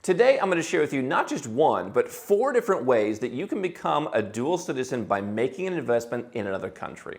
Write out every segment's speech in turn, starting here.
Today, I'm going to share with you not just one, but 4 different ways that you can become a dual citizen by making an investment in another country.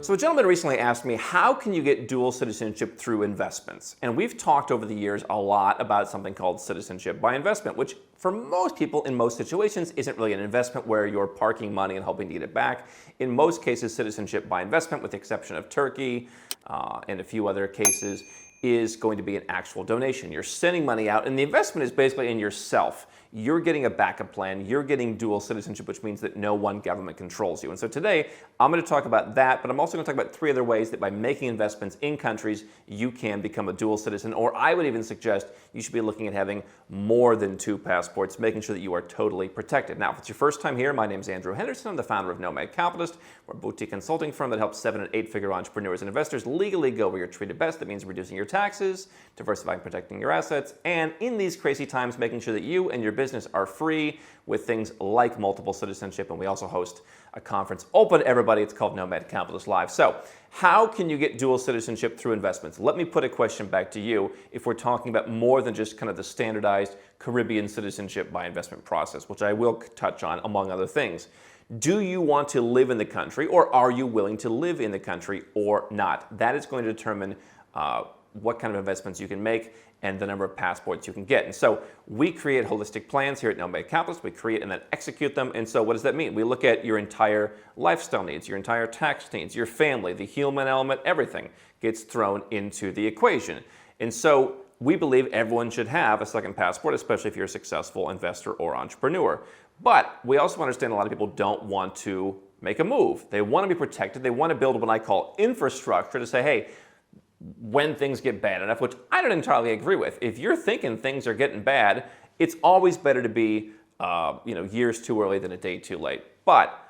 So a gentleman recently asked me, how can you get dual citizenship through investments? And we've talked over the years a lot about something called citizenship by investment, which for most people in most situations isn't really an investment where you're parking money and hoping to get it back. In most cases, citizenship by investment, with the exception of Turkey and a few other cases, is going to be an actual donation. You're sending money out, and the investment is basically in yourself. You're getting a backup plan. You're getting dual citizenship, which means that no one government controls you. And so today, I'm going to talk about that, but I'm also going to talk about 3 other ways that by making investments in countries, you can become a dual citizen, or I would even suggest you should be looking at having more than 2 passports, making sure that you are totally protected. Now, if it's your first time here, my name is Andrew Henderson. I'm the founder of Nomad Capitalist. We're a boutique consulting firm that helps 7- and 8-figure entrepreneurs and investors legally go where you're treated best. That means reducing your taxes, diversifying, protecting your assets, and in these crazy times, making sure that you and your business are free with things like multiple citizenship. And we also host a conference open to everybody. It's called Nomad Capitalist Live. So how can you get dual citizenship through investments? Let me put a question back to you if we're talking about more than just kind of the standardized Caribbean citizenship by investment process, which I will touch on among other things. Do you want to live in the country, or are you willing to live in the country or not? That is going to determine what kind of investments you can make and the number of passports you can get. And so we create holistic plans here at Nomad Capitalist. We create and then execute them. And so what does that mean? We look at your entire lifestyle needs, your entire tax needs, your family, the human element, everything gets thrown into the equation. And so we believe everyone should have a second passport, especially if you're a successful investor or entrepreneur. But we also understand a lot of people don't want to make a move. They want to be protected. They want to build what I call infrastructure to say, hey, when things get bad enough, which I don't entirely agree with. If you're thinking things are getting bad, it's always better to be years too early than a day too late. But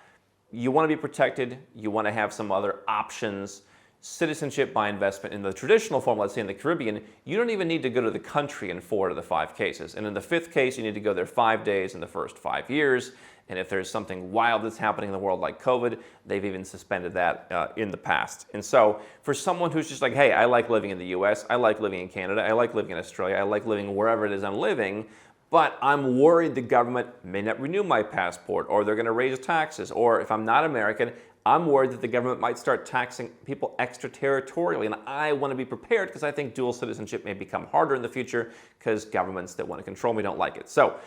you want to be protected. You want to have some other options. Citizenship by investment in the traditional form, let's say in the Caribbean, you don't even need to go to the country in 4 of the 5 cases. And in the 5th case, you need to go there 5 days in the first 5 years. And if there's something wild that's happening in the world like COVID, they've even suspended that in the past. And so for someone who's just like, hey, I like living in the US, I like living in Canada, I like living in Australia, I like living wherever it is I'm living, but I'm worried the government may not renew my passport, or they're going to raise taxes, or if I'm not American, I'm worried that the government might start taxing people extraterritorially, and I want to be prepared because I think dual citizenship may become harder in the future because governments that want to control me don't like it. So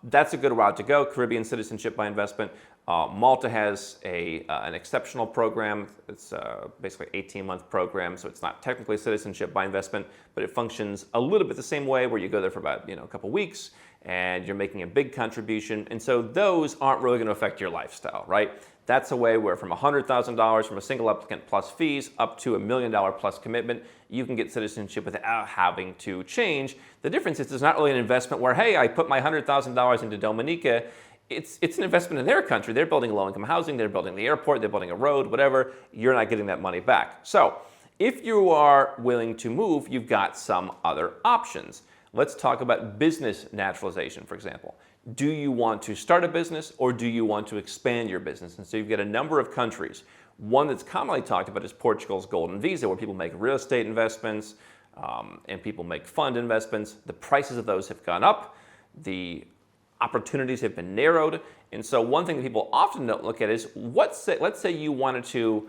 that's a good route to go, Caribbean citizenship by investment. Malta has an exceptional program. It's basically an 18-month program, so it's not technically citizenship by investment, but it functions a little bit the same way, where you go there for about a couple weeks and you're making a big contribution. And so those aren't really going to affect your lifestyle, right? That's a way where from $100,000 from a single applicant plus fees up to $1 million plus commitment, you can get citizenship without having to change. The difference is it's not really an investment where, hey, I put my $100,000 into Dominica. It's an investment in their country. They're building low-income housing. They're building the airport. They're building a road, whatever. You're not getting that money back. So if you are willing to move, you've got some other options. Let's talk about business naturalization, for example. Do you want to start a business, or do you want to expand your business? And so you've got a number of countries. One that's commonly talked about is Portugal's Golden Visa, where people make real estate investments and people make fund investments. The prices of those have gone up. The opportunities have been narrowed. And so one thing that people often don't look at is, let's say you wanted to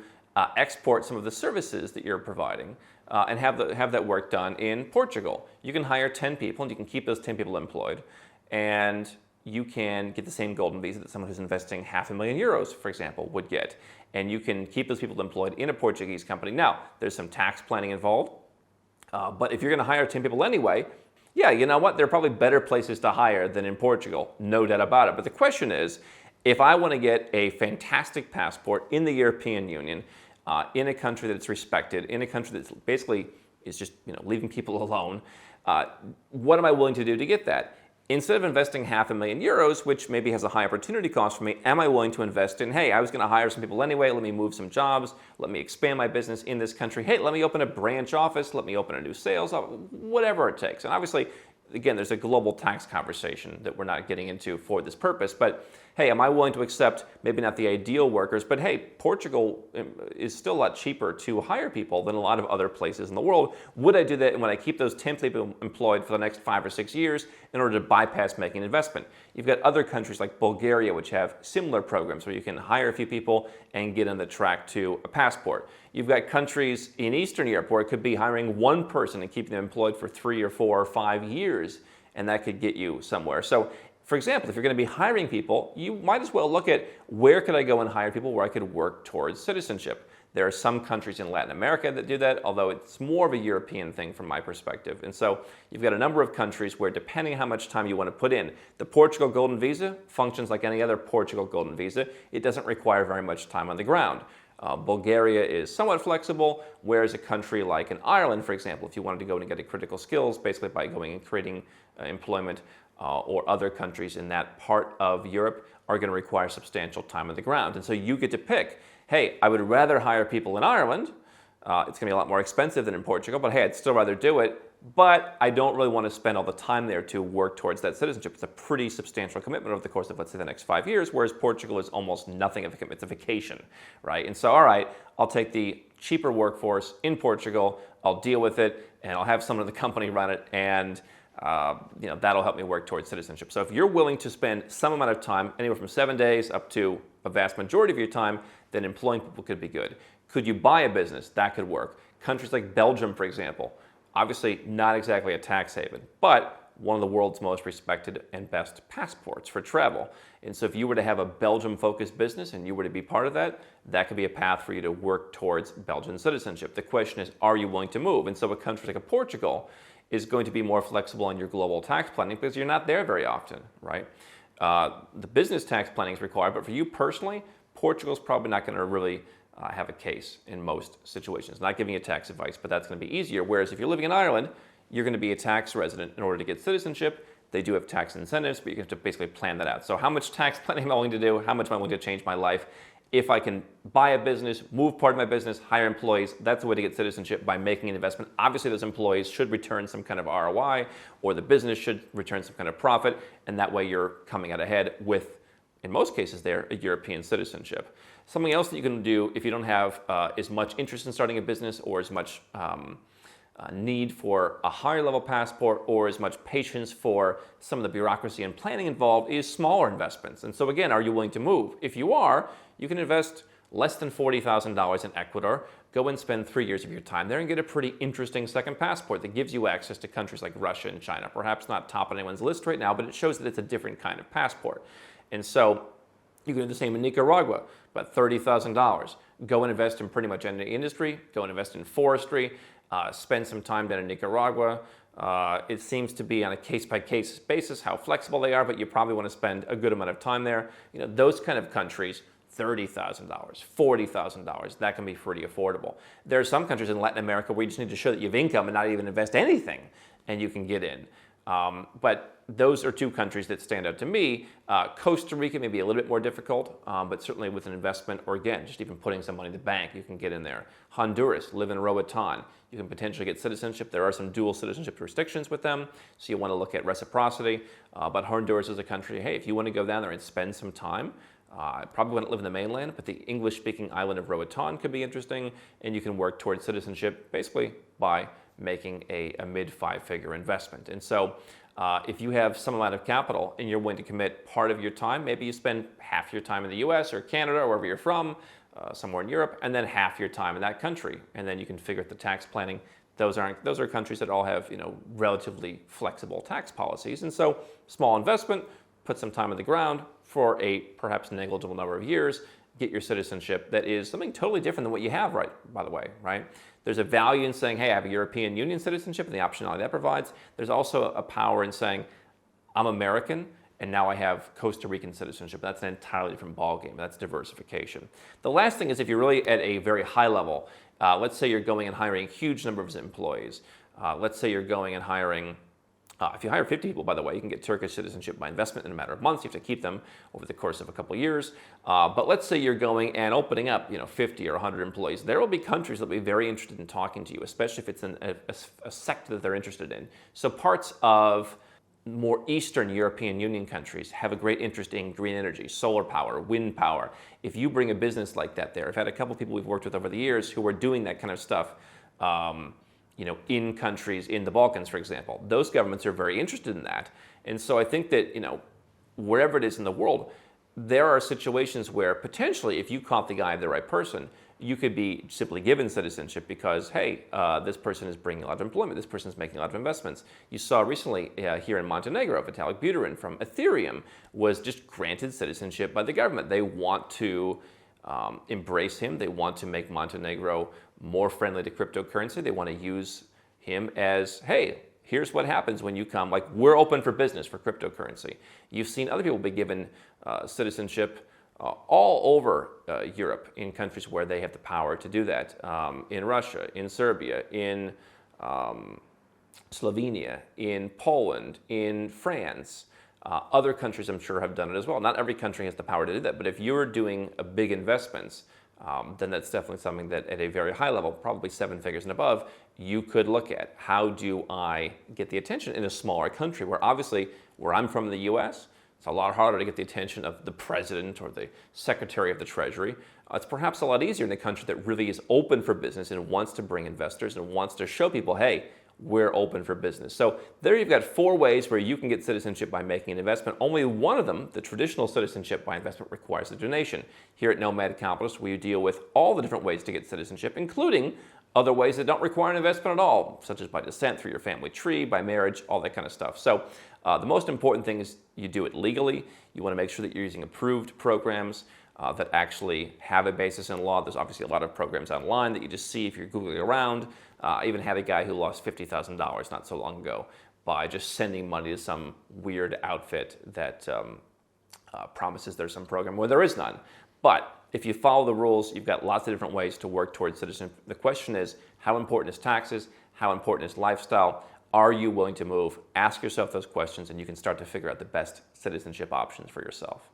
export some of the services that you're providing and have that work done in Portugal. You can hire 10 people and you can keep those 10 people employed. And you can get the same golden visa that someone who's investing €500,000, for example, would get. And you can keep those people employed in a Portuguese company. Now, there's some tax planning involved. But if you're going to hire 10 people anyway, yeah, you know what? There are probably better places to hire than in Portugal. No doubt about it. But the question is, if I want to get a fantastic passport in the European Union, in a country that's respected, in a country that's basically is just leaving people alone, what am I willing to do to get that? Instead of investing €500,000, which maybe has a high opportunity cost for me, am I willing to invest in, hey, I was going to hire some people anyway, let me move some jobs, let me expand my business in this country, hey, let me open a branch office, let me open a new sales office, whatever it takes. And obviously, again, there's a global tax conversation that we're not getting into for this purpose, but hey, am I willing to accept maybe not the ideal workers, but hey, Portugal is still a lot cheaper to hire people than a lot of other places in the world. Would I do that? And would I keep those temp people employed for the next 5 or 6 years in order to bypass making an investment? You've got other countries like Bulgaria, which have similar programs where you can hire a few people and get on the track to a passport. You've got countries in Eastern Europe where it could be hiring one person and keeping them employed for 3 or 4 or 5 years, and that could get you somewhere. So, for example, if you're going to be hiring people, you might as well look at where could I go and hire people where I could work towards citizenship. There are some countries in Latin America that do that, although it's more of a European thing from my perspective. And so you've got a number of countries where, depending on how much time you want to put in, the Portugal Golden Visa functions like any other Portugal Golden Visa. It doesn't require very much time on the ground. Bulgaria is somewhat flexible, whereas a country like in Ireland, for example, if you wanted to go and get critical skills, basically by going and creating employment, or other countries in that part of Europe are going to require substantial time on the ground. And so you get to pick, hey, I would rather hire people in Ireland. It's going to be a lot more expensive than in Portugal, but hey, I'd still rather do it. But I don't really want to spend all the time there to work towards that citizenship. It's a pretty substantial commitment over the course of, let's say, the next 5 years, whereas Portugal is almost nothing of a commitment. It's a vacation, right? And so, all right, I'll take the cheaper workforce in Portugal, I'll deal with it, and I'll have someone in the company run it, and that'll help me work towards citizenship. So if you're willing to spend some amount of time, anywhere from 7 days up to a vast majority of your time, then employing people could be good. Could you buy a business? That could work. Countries like Belgium, for example, obviously not exactly a tax haven, but one of the world's most respected and best passports for travel. And so if you were to have a Belgium-focused business and you were to be part of that, that could be a path for you to work towards Belgian citizenship. The question is, are you willing to move? And so a country like Portugal is going to be more flexible on your global tax planning because you're not there very often, right? The business tax planning is required, but for you personally, Portugal's probably not going to really have a case in most situations. Not giving you tax advice, but that's going to be easier. Whereas if you're living in Ireland, you're going to be a tax resident in order to get citizenship. They do have tax incentives, but you have to basically plan that out. So how much tax planning am I willing to do? How much am I willing to change my life? If I can buy a business, move part of my business, hire employees, that's the way to get citizenship, by making an investment. Obviously, those employees should return some kind of ROI, or the business should return some kind of profit, and that way you're coming out ahead with, in most cases there, a European citizenship. Something else that you can do if you don't have as much interest in starting a business, or as much need for a higher level passport, or as much patience for some of the bureaucracy and planning involved, is smaller investments. And so again, are you willing to move? If you are, you can invest less than $40,000 in Ecuador, go and spend 3 years of your time there and get a pretty interesting second passport that gives you access to countries like Russia and China. Perhaps not top on anyone's list right now, but it shows that it's a different kind of passport. And so you can do the same in Nicaragua, about $30,000. Go and invest in pretty much any industry, go and invest in forestry, spend some time down in Nicaragua. It seems to be on a case-by-case basis how flexible they are, but you probably want to spend a good amount of time there. Those kind of countries, $30,000, $40,000, that can be pretty affordable. There are some countries in Latin America where you just need to show that you have income and not even invest anything, and you can get in. But those are two countries that stand out to me. Costa Rica may be a little bit more difficult, but certainly with an investment, or again, just even putting some money in the bank, you can get in there. Honduras, live in Roatan, you can potentially get citizenship. There are some dual citizenship restrictions with them, so you want to look at reciprocity. But Honduras is a country, hey, if you want to go down there and spend some time, probably wouldn't live in the mainland, but the English-speaking island of Roatan could be interesting, and you can work towards citizenship basically by making a mid-5-figure investment. And so if you have some amount of capital and you're willing to commit part of your time, maybe you spend half your time in the US or Canada or wherever you're from, somewhere in Europe, and then half your time in that country, and then you can figure out the tax planning. Those are countries that all have relatively flexible tax policies, and so small investment, put some time on the ground for a perhaps negligible number of years, get your citizenship that is something totally different than what you have, right? By the way, right? There's a value in saying, hey, I have a European Union citizenship and the optionality that provides. There's also a power in saying, I'm American and now I have Costa Rican citizenship. That's an entirely different ballgame. That's diversification. The last thing is, if you're really at a very high level, let's say you're going and hiring a huge number of employees. Let's say you're going and hiring, if you hire 50 people, by the way, you can get Turkish citizenship by investment in a matter of months. You have to keep them over the course of a couple of years. But let's say you're going and opening up 50 or 100 employees. There will be countries that will be very interested in talking to you, especially if it's a sector that they're interested in. So parts of more Eastern European Union countries have a great interest in green energy, solar power, wind power. If you bring a business like that there, I've had a couple of people we've worked with over the years who are doing that kind of stuff, in countries in the Balkans, for example. Those governments are very interested in that. And so I think that, wherever it is in the world, there are situations where potentially, if you caught the eye of the right person, you could be simply given citizenship because, hey, this person is bringing a lot of employment, this person is making a lot of investments. You saw recently here in Montenegro, Vitalik Buterin from Ethereum was just granted citizenship by the government. They want to embrace him. They want to make Montenegro more friendly to cryptocurrency. They want to use him as, hey, here's what happens when you come. Like, we're open for business for cryptocurrency. You've seen other people be given citizenship all over Europe in countries where they have the power to do that. In Russia, in Serbia, in Slovenia, in Poland, in France. Other countries, I'm sure, have done it as well. Not every country has the power to do that, but if you're doing a big investments, then that's definitely something that at a very high level, probably 7 figures and above, you could look at. How do I get the attention in a smaller country where obviously, where I'm from in the US, it's a lot harder to get the attention of the president or the secretary of the treasury. It's perhaps a lot easier in a country that really is open for business and wants to bring investors and wants to show people, hey, we're open for business. So there you've got 4 ways where you can get citizenship by making an investment. Only one of them, the traditional citizenship by investment, requires a donation. Here at Nomad Capitalist, we deal with all the different ways to get citizenship, including other ways that don't require an investment at all, such as by descent, through your family tree, by marriage, all that kind of stuff. So the most important thing is you do it legally. You want to make sure that you're using approved programs that actually have a basis in law. There's obviously a lot of programs online that you just see if you're Googling around. I even had a guy who lost $50,000 not so long ago by just sending money to some weird outfit that promises there's some program where there is none. But if you follow the rules, you've got lots of different ways to work towards citizenship. The question is, how important is taxes? How important is lifestyle? Are you willing to move? Ask yourself those questions and you can start to figure out the best citizenship options for yourself.